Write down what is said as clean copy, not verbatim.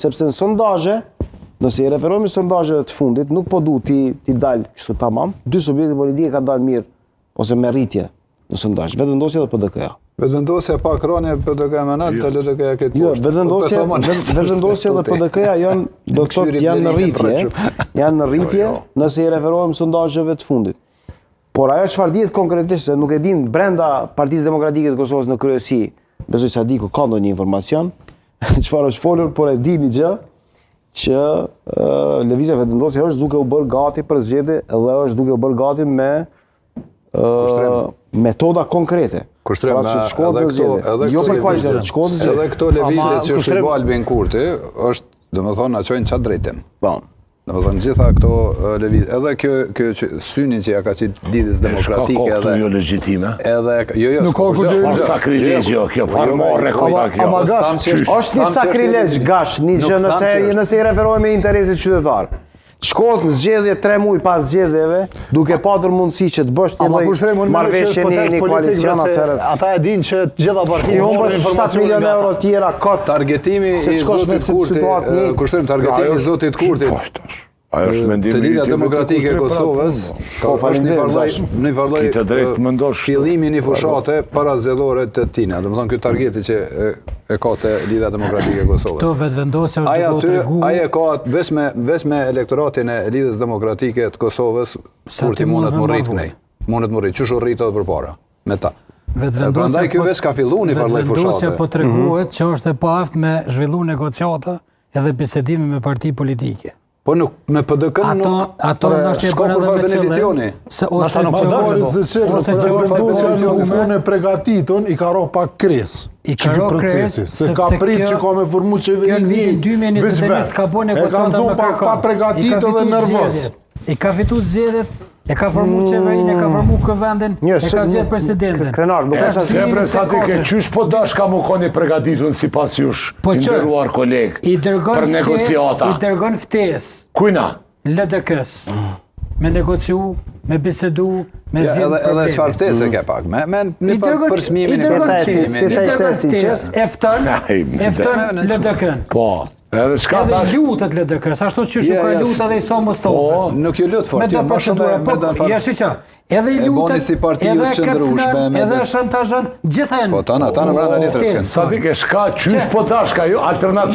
sepse në sondazhe, nëse i referohemi sondazheve të fundit, nuk po duhet ti dalë kështu tamam, dy subjekte politike kanë dalë mirë ose me rritje në sondazh, vetëvendosja dhe PDK-ja. Vetëvendosja pa krahje PDK-ja më lart, LDK-ja këtë poshtë. Jo, vetëvendosja dhe PDK-ja janë, do të thotë, janë në rritje, nëse i referohemi sondazheve të fundit. Por ajo çfarë dihet konkretisht, se nuk e dim brenda Partisë Demokratike të Kosovës në kryesi, besoj se Sadiku ka ndonjë informacion, çfarë është folur, por e dini gjë që lëvizja vetëvendosje është duke u bërë gati për zgjedhje dhe është duke u bërë gati me metoda konkrete. Kushtrim, edhe këto lëvizje që shkruaj Albin Kurti është, domethënë, na çojnë çat drejtim. Domethënë gjitha këto lëvizje, edhe kjo synin që ja ka qenë lidhjes demokratike edhe jo legjitime. Jo, nuk ka kurrë sakrilegjo kjo, farmorre është një sakrilegj gash, një gjë nëse i referohemi interesit qytetar. Shkohet në zgjedhje 3 muaj pas zgjedhjeve, duke patur mundësi që të bësh një marrëveshje një koalicion atëherë. Ata e dinë që të gjitha bashkimet kanë 7 milionë euro të tjera kot. Targetimi i zotit Kurti, kushtrim targetimi i zotit Kurti. Ajo është mendimi të Lidhja Demokratike e Kosovës, është një farlloj fillimi një fushate para zgjedhore të tina. Domethënë ky targeti që e ka te Lidhja Demokratike e Kosovës. Këto vetëvendosje ai e ka vetëm me elektoratin e Lidhjes Demokratike të Kosovës, Kurti mundet më rrit nej. Mundet më rrit, çu rrit edhe përpara me ta. Prandaj ky vetë ka filluar një farlloj fushate. Vetëvendosja po treguhet që është e paaft me zhvillu negociata edhe bisedime me parti politike. Po nuk, me PDK-n nuk... Ato nështë e bërë edhe me beneficioni. Ose që në pregatitun i ka ro pak kres. I ka ro kres, se ka prit që ka me formu qeverin një veçver. E kanë zonë pa pregatit edhe nervos. I ka fitu zgjedhjet, e ka formu qeverin, e ka formu këvendin, e ka zgjedh presidentin. Krenar, nuk është asë Sepre sa ti ke qysh po dash ka mu koni pregatitun si pas jush, inderuar koleg, për negociata. I dërgon ftesë. Kujna? LDK-s. Me negociu, me bisedu, me zjedhë probleme. Edhe çfarë ftesë ke pak, me përsëmimin e ftesës. Efton LDK-n. Po. Edhe lutet LDK-s, ashtu që ka lutet edhe i sa Mustafës. Nuk ju lut fort, me dëpërshëndura, shiqa, edhe i lutet, edhe kërcënën, edhe shantazhon, gjitha janë. Po, ta në brenda letërës kënë. Sa ti ke shka, qysh po dash ka jo, alternativë.